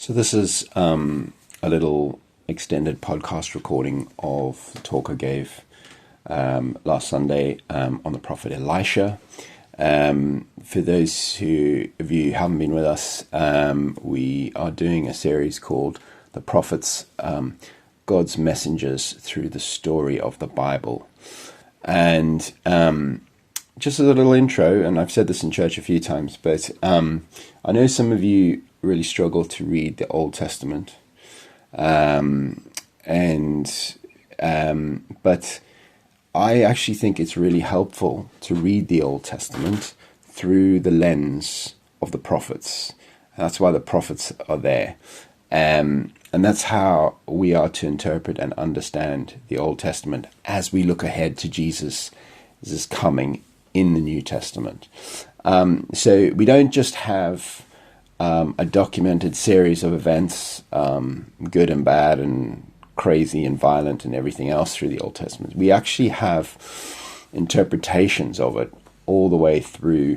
So this is a little extended podcast recording of the talk I gave last Sunday on the prophet Elisha. For those of you who haven't been with us, we are doing a series called The Prophets, God's Messengers Through the Story of the Bible. And just as a little intro, and I've said this in church a few times, but I know some of you really struggle to read the Old Testament. But I actually think it's really helpful to read the Old Testament through the lens of the prophets. That's why the prophets are there. And that's how we are to interpret and understand the Old Testament as we look ahead to Jesus' coming in the New Testament. So we don't just have a documented series of events, good and bad and crazy and violent and everything else through the Old Testament. We actually have interpretations of it all the way through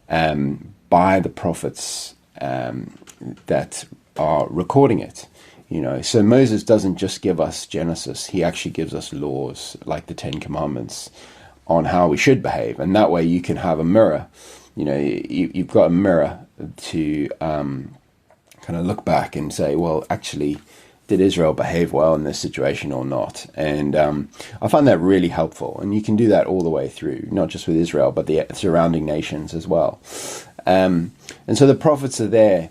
by the prophets that are recording it. You know, so Moses doesn't just give us Genesis; he actually gives us laws like the Ten Commandments on how we should behave, and that way you can have a mirror. You know, you've got a mirror to kind of look back and say, well, actually, did Israel behave well in this situation or not? And I find that really helpful. And you can do that all the way through, not just with Israel, but the surrounding nations as well. And so the prophets are there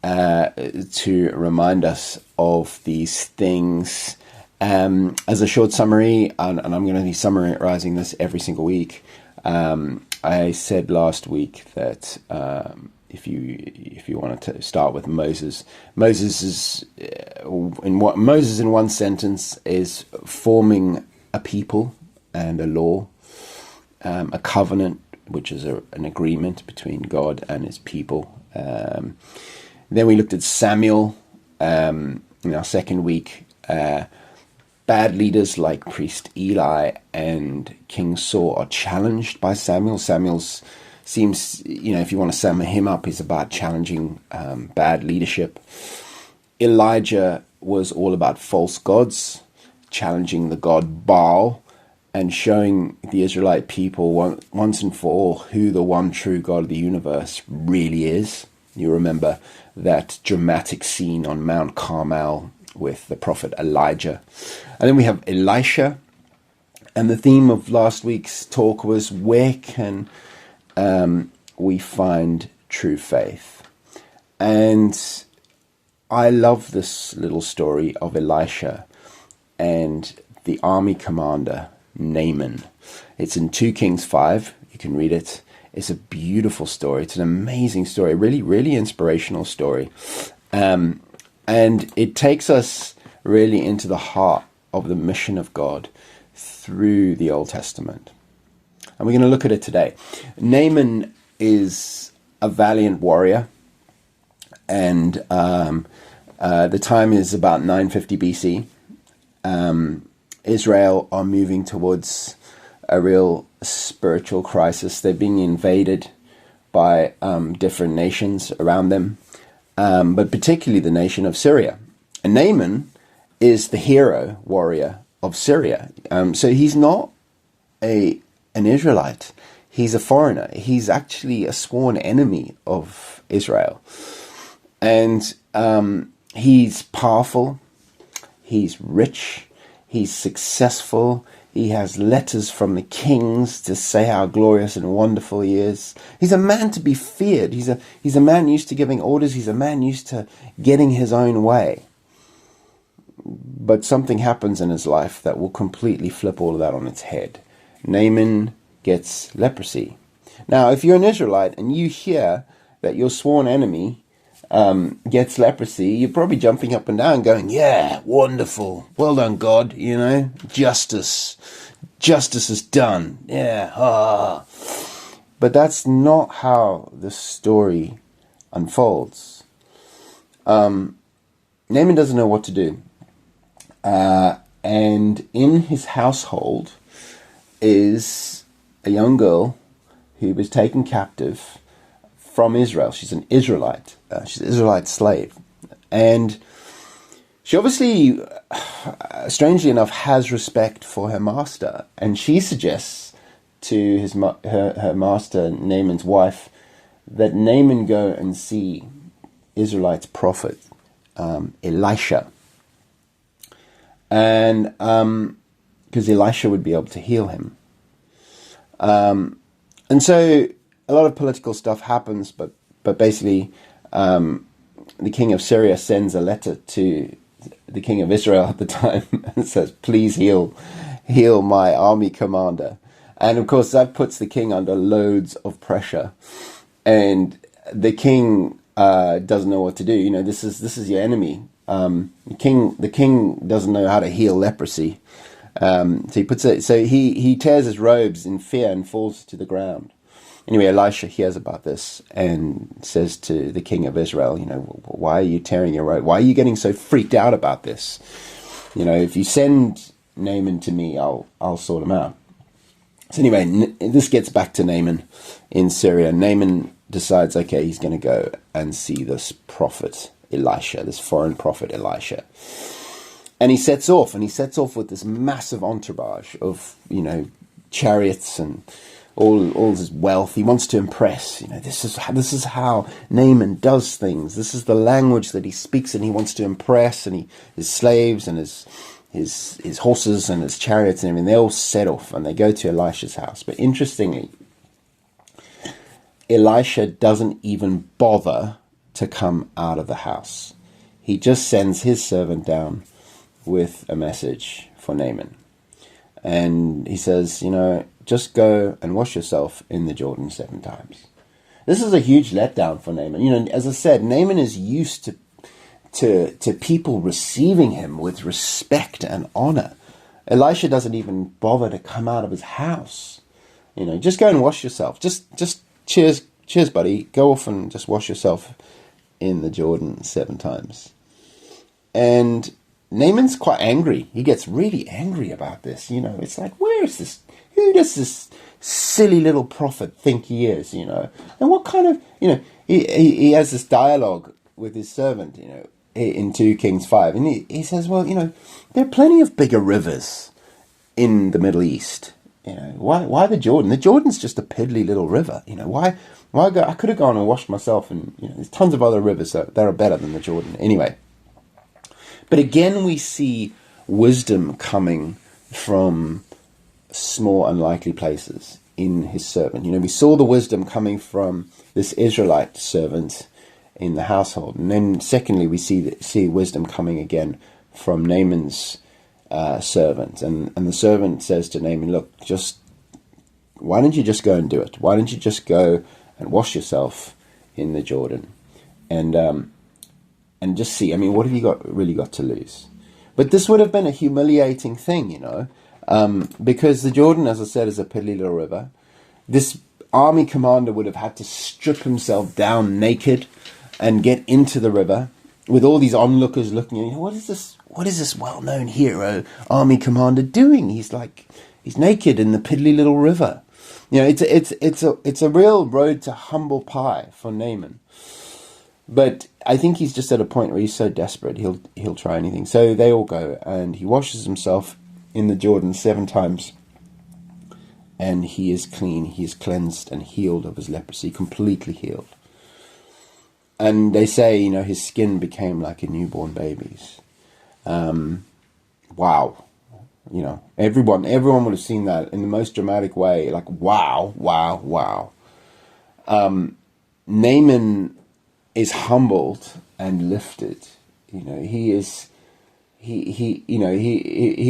to remind us of these things. As a short summary, and I'm going to be summarizing this every single week, I said last week that if you wanted to start with Moses is in one sentence is forming a people and a law, a covenant, which is an agreement between God and his people. Then we looked at Samuel in our second week. Bad leaders like priest Eli and King Saul are challenged by Samuel. Samuel's seems, if you want to sum him up, he's about challenging bad leadership. Elijah was all about false gods, challenging the god Baal, and showing the Israelite people once and for all who the one true God of the universe really is. You remember that dramatic scene on Mount Carmel with the prophet Elijah. And then we have Elisha. And the theme of last week's talk was, where can we find true faith? And I love this little story of Elisha and the army commander, Naamen. It's in 2 Kings 5. You can read it. It's a beautiful story. It's an amazing story. Really, really inspirational story. And it takes us really into the heart of the mission of God through the Old Testament. And we're going to look at it today. Naaman is a valiant warrior. And the time is about 950 BC. Israel are moving towards a real spiritual crisis. They're being invaded by different nations around them. But particularly the nation of Syria. And Naaman is the hero warrior of Syria. So he's not an Israelite. He's a foreigner. He's actually a sworn enemy of Israel. And he's powerful. He's rich. He's successful. He has letters from the kings to say how glorious and wonderful he is. He's a man to be feared. He's a man used to giving orders. He's a man used to getting his own way. But something happens in his life that will completely flip all of that on its head. Naaman gets leprosy. Now, if you're an Israelite and you hear that your sworn enemy gets leprosy, you're probably jumping up and down going, yeah, wonderful. Well done, God. Justice is done. Yeah. But that's not how the story unfolds. Naaman doesn't know what to do. And in his household is a young girl who was taken captive from Israel. She's an Israelite. She's an Israelite slave. And she obviously, strangely enough, has respect for her master, and she suggests to her master, Naaman's wife, that Naaman go and see Israelite prophet Elisha, and because Elisha would be able to heal him. And so a lot of political stuff happens, but basically the king of Syria sends a letter to the king of Israel at the time and says, please heal my army commander. And of course that puts the king under loads of pressure, and the king doesn't know what to do. You know, this is your enemy. The king doesn't know how to heal leprosy. So he tears his robes in fear and falls to the ground. Anyway, Elisha hears about this and says to the king of Israel, you know, why are you tearing your robe? Why are you getting so freaked out about this? You know, if you send Naaman to me, I'll sort him out. So anyway, this gets back to Naaman in Syria. Naaman decides, okay, he's going to go and see this prophet Elisha, this foreign prophet Elisha. And he sets off with this massive entourage of, you know, chariots and all his wealth. He wants to impress. You know, this is how Naaman does things. This is the language that he speaks, and he wants to impress. And his slaves and his horses and his chariots and everything, they all set off and they go to Elisha's house. But interestingly, Elisha doesn't even bother to come out of the house. He just sends his servant down with a message for Naaman. And he says, you know, just go and wash yourself in the Jordan 7 times. This is a huge letdown for Naaman. You know, as I said, Naaman is used to people receiving him with respect and honor. Elisha doesn't even bother to come out of his house. You know, just go and wash yourself. Just cheers, buddy. Go off and just wash yourself in the Jordan 7 times. And Naaman's quite angry. He gets really angry about this. You know, it's like, where is this? Who does this silly little prophet think he is? You know, and what kind of, you know, he has this dialogue with his servant, you know, in 2 Kings 5, and he says, well, you know, there are plenty of bigger rivers in the Middle East. You know, why the Jordan? The Jordan's just a piddly little river. You know, why go? I could have gone and washed myself, and you know, there's tons of other rivers that are better than the Jordan. Anyway. But again, we see wisdom coming from small, unlikely places in his servant. You know, we saw the wisdom coming from this Israelite servant in the household. And then secondly, we see wisdom coming again from Naaman's servant. And the servant says to Naaman, look, why don't you just go and do it? Why don't you just go and wash yourself in the Jordan? And just see, I mean, what have you really got to lose? But this would have been a humiliating thing, you know, because the Jordan, as I said, is a piddly little river. This army commander would have had to strip himself down naked and get into the river with all these onlookers looking at him. What is this well-known hero army commander doing? He's naked in the piddly little river. You know, it's a real road to humble pie for Naaman. But I think he's just at a point where he's so desperate, he'll try anything. So they all go, and he washes himself in the Jordan 7 times, and he is clean, he is cleansed and healed of his leprosy, completely healed. And they say, you know, his skin became like a newborn baby's. Wow. You know, everyone would have seen that in the most dramatic way, like, wow. Naaman is humbled and lifted. You know, he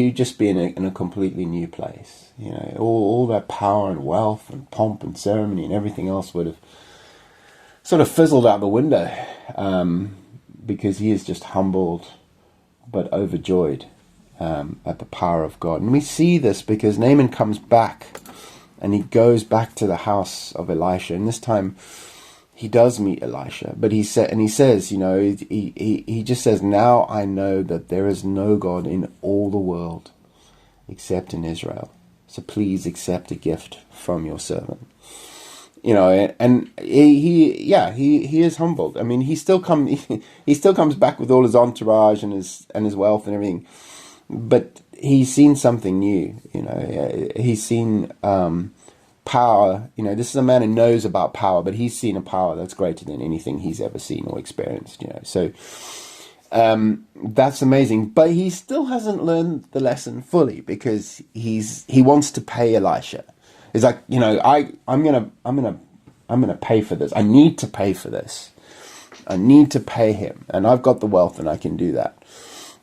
would just be in a completely new place. You know, all that power and wealth and pomp and ceremony and everything else would have sort of fizzled out the window, because he is just humbled but overjoyed at the power of God. And we see this because Naaman comes back and he goes back to the house of Elisha, and this time he does meet Elisha, but he says, you know, he just says, now I know that there is no God in all the world except in Israel. So please accept a gift from your servant. and he is humbled. I mean, he still comes back with all his entourage and his wealth and everything, but he's seen something new. He's seen power. This is a man who knows about power, but he's seen a power that's greater than anything he's ever seen or experienced. So that's amazing. But he still hasn't learned the lesson fully, because he wants to pay Elisha. It's like, I'm gonna pay for this. I need to pay for this. I need to pay him, and I've got the wealth, and I can do that.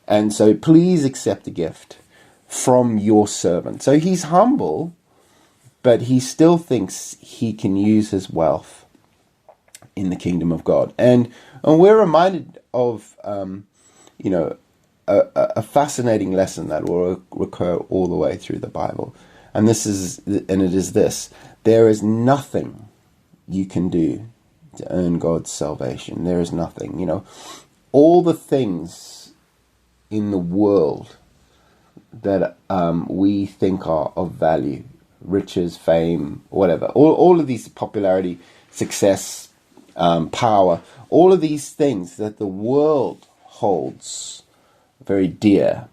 And so, please accept a gift from your servant. So he's humble, but he still thinks he can use his wealth in the kingdom of God. And we're reminded of, a fascinating lesson that will recur all the way through the Bible. And it is this: there is nothing you can do to earn God's salvation. There is nothing. All the things in the world that we think are of value, riches, fame, whatever, all of these, popularity, success, power, all of these things that the world holds very dear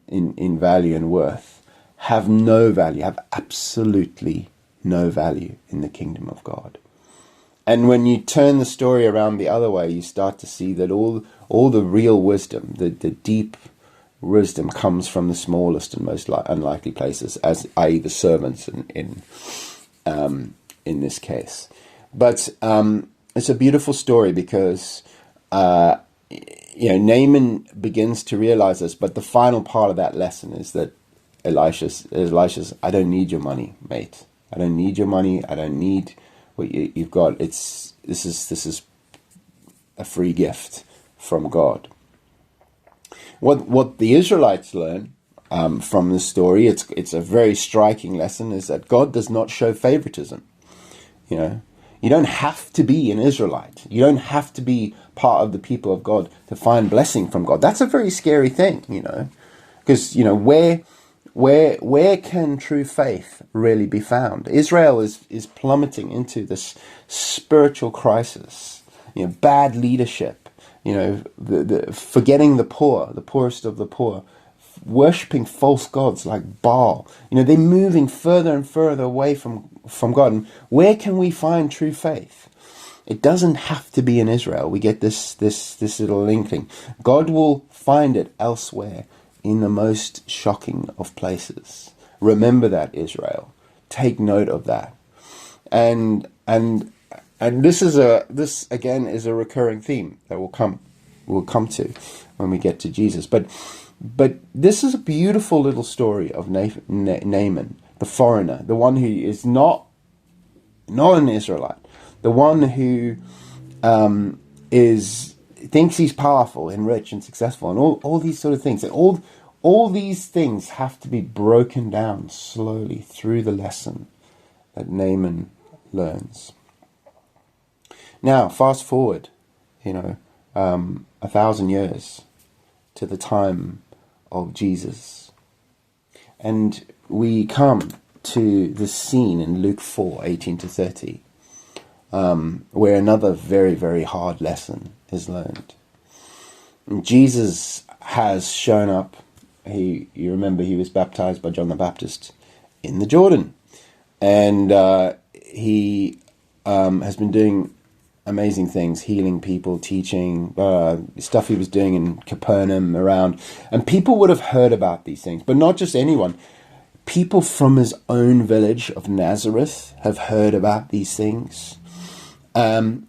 in value and worth, have no value, have absolutely no value in the kingdom of God. And when you turn the story around the other way, you start to see that all the real wisdom, the deep wisdom, comes from the smallest and most unlikely places, i.e. the servants in this case. But it's a beautiful story, because Naaman begins to realize this, but the final part of that lesson is that Elisha's, I don't need your money, mate. I don't need your money. I don't need what you've got. This is a free gift from God. What the Israelites learn from this story, it's a very striking lesson, is that God does not show favoritism. You don't have to be an Israelite. You don't have to be part of the people of God to find blessing from God. That's a very scary thing, because where can true faith really be found? Israel is plummeting into this spiritual crisis, bad leadership, the forgetting the poor, the poorest of the poor, worshipping false gods like Baal. They're moving further and further away from God. And where can we find true faith? It doesn't have to be in Israel. We get this little linking. God will find it elsewhere, in the most shocking of places. Remember that, Israel. Take note of that. And this again is a recurring theme that we'll come to when we get to Jesus. But this is a beautiful little story of Naaman, the foreigner, the one who is not an Israelite, the one who thinks he's powerful and rich and successful, and all these sort of things. And all these things have to be broken down slowly through the lesson that Naaman learns. Now, fast forward, 1,000 years to the time of Jesus, and we come to this scene in Luke 4:18-30, where another very, very hard lesson is learned. And Jesus has shown up. You remember he was baptized by John the Baptist in the Jordan, and he has been doing amazing things, healing people, teaching, stuff he was doing in Capernaum around, and people would have heard about these things, but not just anyone. People from his own village of Nazareth have heard about these things, and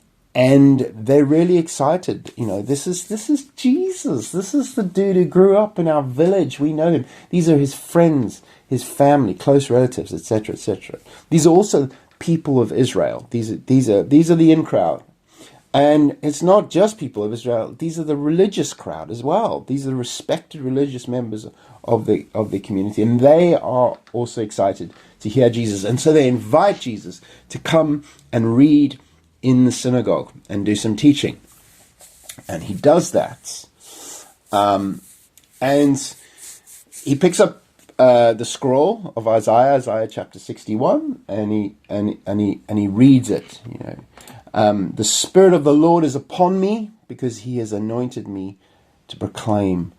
they're really excited. This is Jesus. This is the dude who grew up in our village. We know him. These are his friends, his family, close relatives, etc., etc. These are also people of Israel. These are the in crowd, and it's not just people of Israel. These are the religious crowd as well. These are the respected religious members of the community, and they are also excited to hear Jesus. And so they invite Jesus to come and read in the synagogue and do some teaching, and he does that. And he picks up the scroll of Isaiah chapter 61, and he reads it. The Spirit of the Lord is upon me, because he has anointed me to proclaim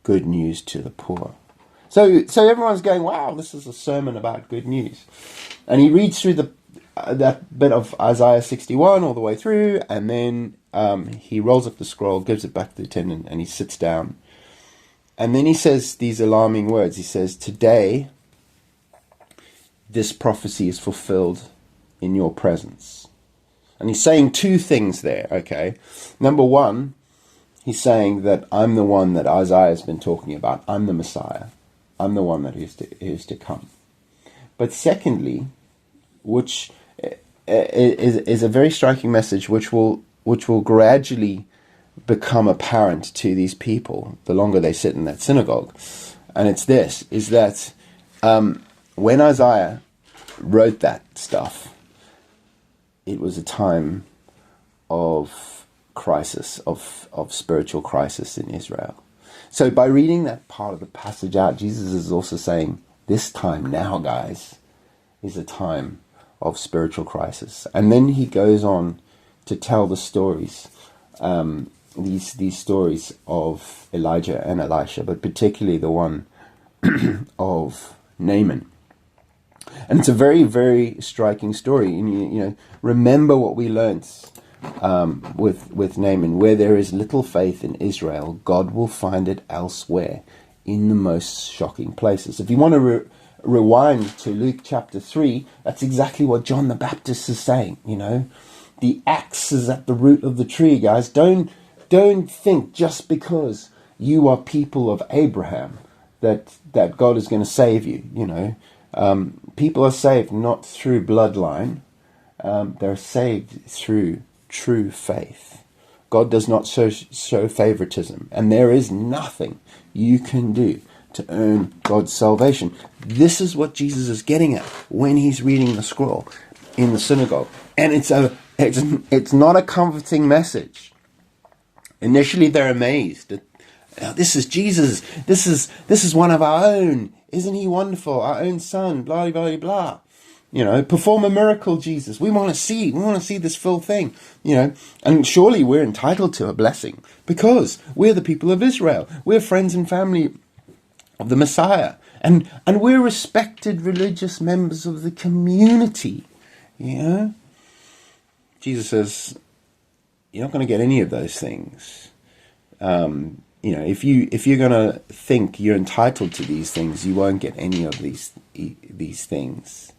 good news to the poor. So everyone's going, wow, this is a sermon about good news. And he reads through that bit of Isaiah 61 all the way through, and then he rolls up the scroll, gives it back to the attendant, and he sits down. And then he says these alarming words. He says, today, this prophecy is fulfilled in your presence. And he's saying two things there, okay? Number one, he's saying that I'm the one that Isaiah has been talking about. I'm the Messiah. I'm the one that is to come. But secondly, which is a very striking message, which will gradually become apparent to these people the longer they sit in that synagogue. And it's this, is that when Isaiah wrote that stuff, it was a time of crisis, of spiritual crisis in Israel. So by reading that part of the passage out, Jesus is also saying, this time now, guys, is a time of spiritual crisis. And then he goes on to tell the stories, these stories of Elijah and Elisha, but particularly the one of Naaman. And it's a very, very striking story. And remember what we learnt with Naaman. Where there is little faith in Israel, God will find it elsewhere in the most shocking places. If you want to rewind to Luke chapter 3, that's exactly what John the Baptist is saying. The axe is at the root of the tree, guys. Don't think just because you are people of Abraham that God is going to save you. People are saved not through bloodline. They're saved through true faith. God does not show favoritism, and there is nothing you can do to earn God's salvation. This is what Jesus is getting at when he's reading the scroll in the synagogue, and it's not a comforting message. Initially, they're amazed that this is Jesus. This is one of our own. Isn't he wonderful? Our own son. Blah blah blah. Perform a miracle, Jesus. We want to see this full thing. And surely we're entitled to a blessing because we're the people of Israel. We're friends and family of the Messiah, and we're respected religious members of the community. Jesus says, you're not going to get any of those things. If you're going to think you're entitled to these things, you won't get any of these things.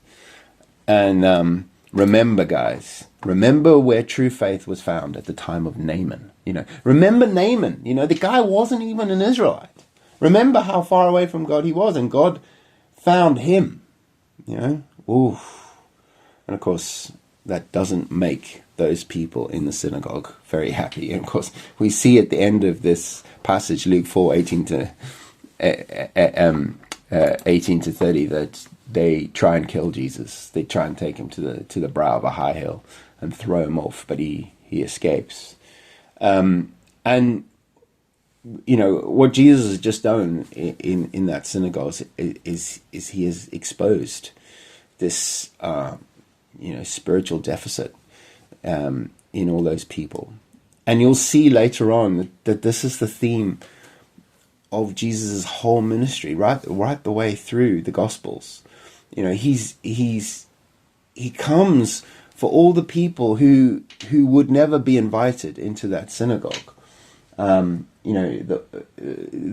And remember, guys, where true faith was found at the time of Naaman. Remember Naaman. The guy wasn't even an Israelite. Remember how far away from God he was, and God found him. Oof. And of course, that doesn't make those people in the synagogue very happy. And of course, we see at the end of this passage, Luke 4, 18 to 30, that they try and kill Jesus. They try and take him to the brow of a high hill and throw him off, but he escapes. And what Jesus has just done in that synagogue is he has exposed this spiritual deficit in all those people. And you'll see later on that this is the theme of Jesus' whole ministry, right the way through the Gospels. He comes for all the people who would never be invited into that synagogue. The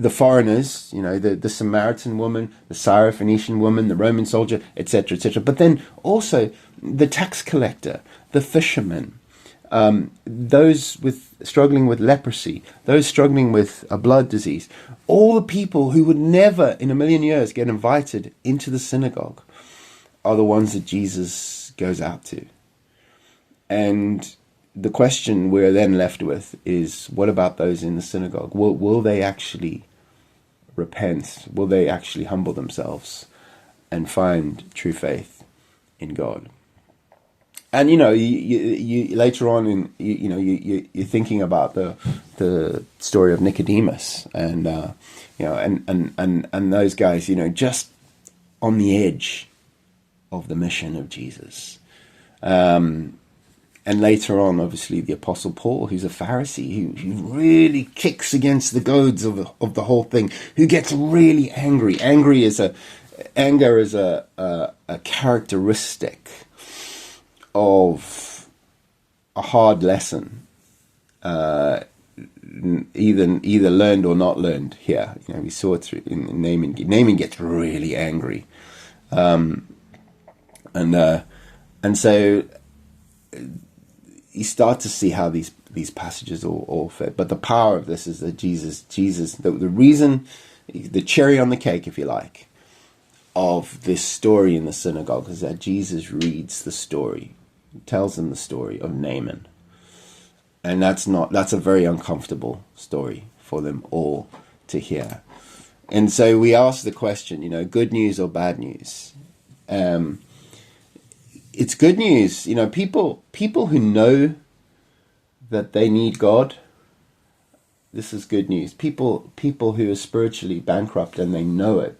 foreigners, the Samaritan woman, the Syrophoenician woman, the Roman soldier, etc., etc. But then also the tax collector, the fisherman, those struggling with leprosy, those struggling with a blood disease, all the people who would never in a million years get invited into the synagogue are the ones that Jesus goes out to. And the question we're then left with is, what about those in the synagogue? Will they actually repent? Will they actually humble themselves and find true faith in God? And you later on in you're thinking about the story of Nicodemus, and and those guys, just on the edge of the mission of Jesus. And later on, obviously, the Apostle Paul, who's a Pharisee, who really kicks against the goads of the whole thing, who gets really angry. Anger is a characteristic of a hard lesson, either learned or not learned. Here, we saw it through in Naaman. Naaman gets really angry, and so you start to see how these passages all fit. But the power of this is that Jesus, the reason, the cherry on the cake, if you like, of this story in the synagogue is that Jesus reads the story, tells them the story of Naaman. And that's a very uncomfortable story for them all to hear. And so we ask the question, good news or bad news? It's good news. People who know that they need God, this is good news. People who are spiritually bankrupt and they know it.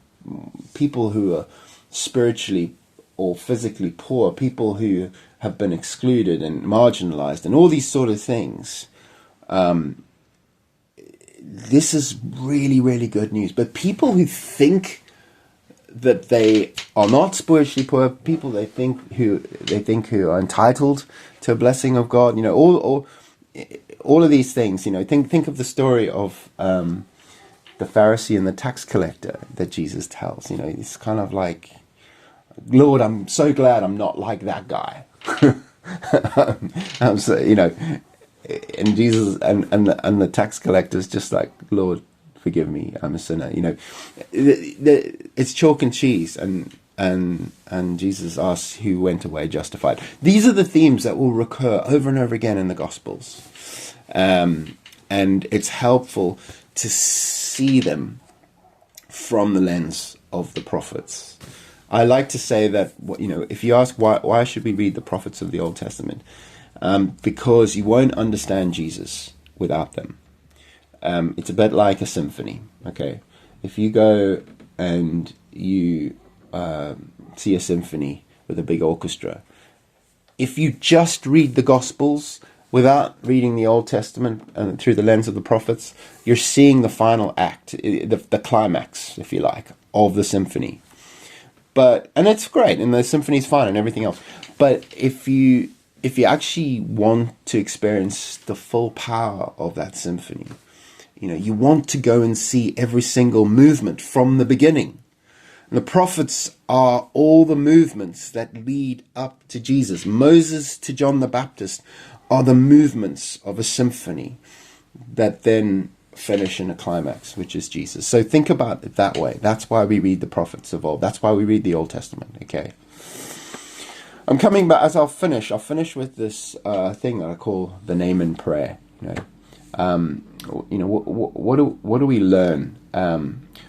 People who are spiritually or physically poor. People who have been excluded and marginalized and all these sort of things. This is really, really good news. But people who think that they are not spiritually poor, people they think who are entitled to a blessing of God, all of these things, think of the story of the Pharisee and the tax collector that Jesus tells. It's kind of like, Lord, I'm so glad I'm not like that guy. I'm so, and Jesus and the tax collector is just like, Lord, forgive me, I'm a sinner. It's chalk and cheese, and Jesus asks who went away justified. These are the themes that will recur over and over again in the Gospels, and it's helpful to see them from the lens of the prophets. I like to say that if you ask why should we read the prophets of the Old Testament, because you won't understand Jesus without them. It's a bit like a symphony, okay? If you go and you see a symphony with a big orchestra, if you just read the Gospels without reading the Old Testament and through the lens of the prophets, you're seeing the final act, the climax, if you like, of the symphony. And it's great, and the symphony's fine and everything else. But if you actually want to experience the full power of that symphony, you want to go and see every single movement from the beginning. And the prophets are all the movements that lead up to Jesus. Moses to John the Baptist are the movements of a symphony that then finish in a climax, which is Jesus. So think about it that way. That's why we read the prophets of old. That's why we read the Old Testament, okay? I'm coming back, as I'll finish with this thing that I call the Naaman prayer, what do we learn?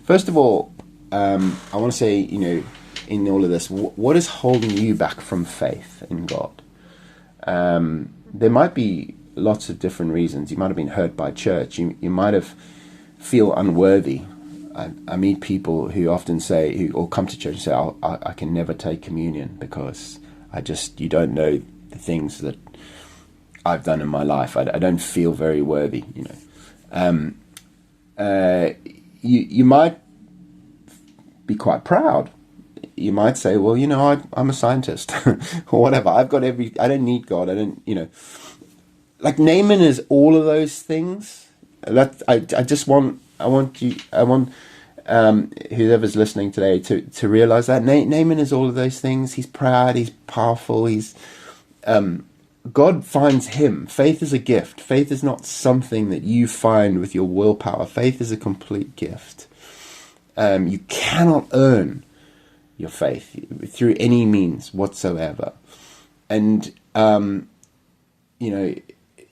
First of all, I want to say, in all of this, what is holding you back from faith in God? There might be lots of different reasons. You might have been hurt by church. You might have feel unworthy. I meet people who often say, or come to church and say, I can never take communion because you don't know the things that I've done in my life. I don't feel very worthy, You might be quite proud. You might say, well, I'm a scientist or whatever. I don't need God. I don't, like Naaman is all of those things. I want whoever's listening today to realize that Naaman is all of those things. He's proud. He's powerful. God finds him. Faith is a gift. Faith is not something that you find with your willpower. Faith is a complete gift. You cannot earn your faith through any means whatsoever. And,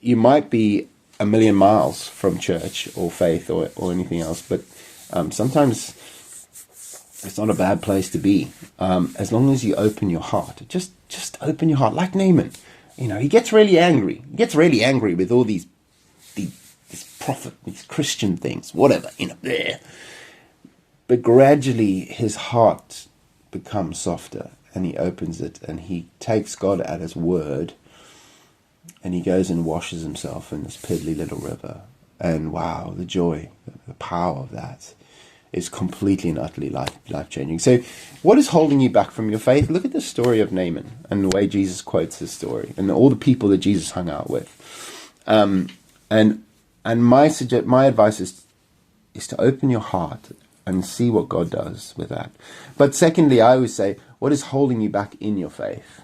you might be a million miles from church or faith or anything else, but sometimes It's not a bad place to be, as long as you open your heart. Just open your heart, like Naaman. He gets really angry. He gets really angry with all these this prophet, these Christian things, whatever. Bleh. But gradually, his heart becomes softer, and he opens it, and he takes God at His word, and he goes and washes himself in this piddly little river. And wow, the joy, the power of that is completely and utterly life-changing. So what is holding you back from your faith? Look at the story of Naaman and the way Jesus quotes his story and all the people that Jesus hung out with. And my advice is to open your heart and see what God does with that. But secondly, I always say, what is holding you back in your faith?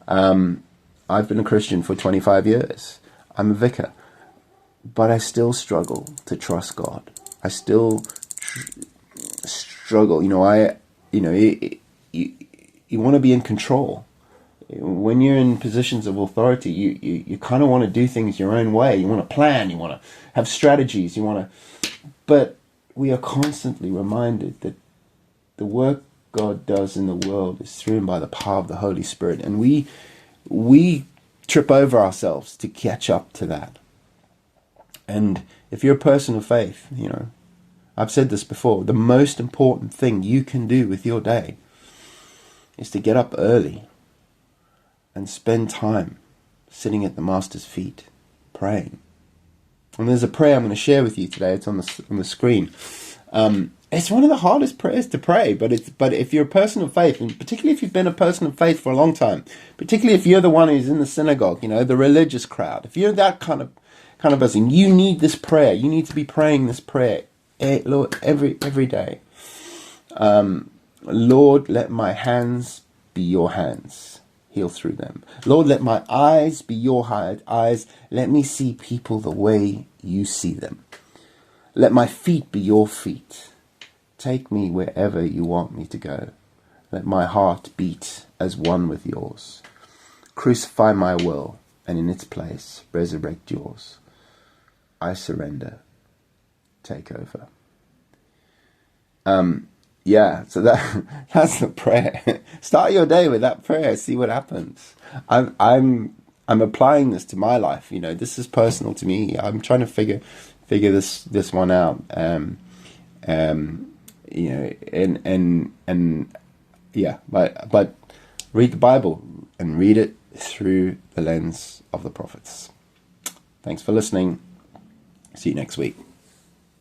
I've been a Christian for 25 years. I'm a vicar. But I still struggle to trust God. I still struggle. You want to be in control. When you're in positions of authority, you kind of want to do things your own way. You want to plan. You want to have strategies. But we are constantly reminded that the work God does in the world is through and by the power of the Holy Spirit, and we trip over ourselves to catch up to that. And if you're a person of faith, I've said this before, the most important thing you can do with your day is to get up early and spend time sitting at the Master's feet, praying. And there's a prayer I'm going to share with you today. It's on the screen. It's one of the hardest prayers to pray, but if you're a person of faith, and particularly if you've been a person of faith for a long time, particularly if you're the one who's in the synagogue, the religious crowd, if you're that kind of person, you need this prayer. You need to be praying this prayer, Lord, every day. Lord, let my hands be your hands. Heal through them. Lord, let my eyes be your eyes. Let me see people the way you see them. Let my feet be your feet. Take me wherever you want me to go. Let my heart beat as one with yours. Crucify my will, and in its place resurrect yours. I surrender. Take over. So that's the prayer. Start your day with that prayer. See what happens. I'm applying this to my life. This is personal to me. I'm trying to figure this one out. But read the Bible and read it through the lens of the prophets. Thanks for listening. See you next week.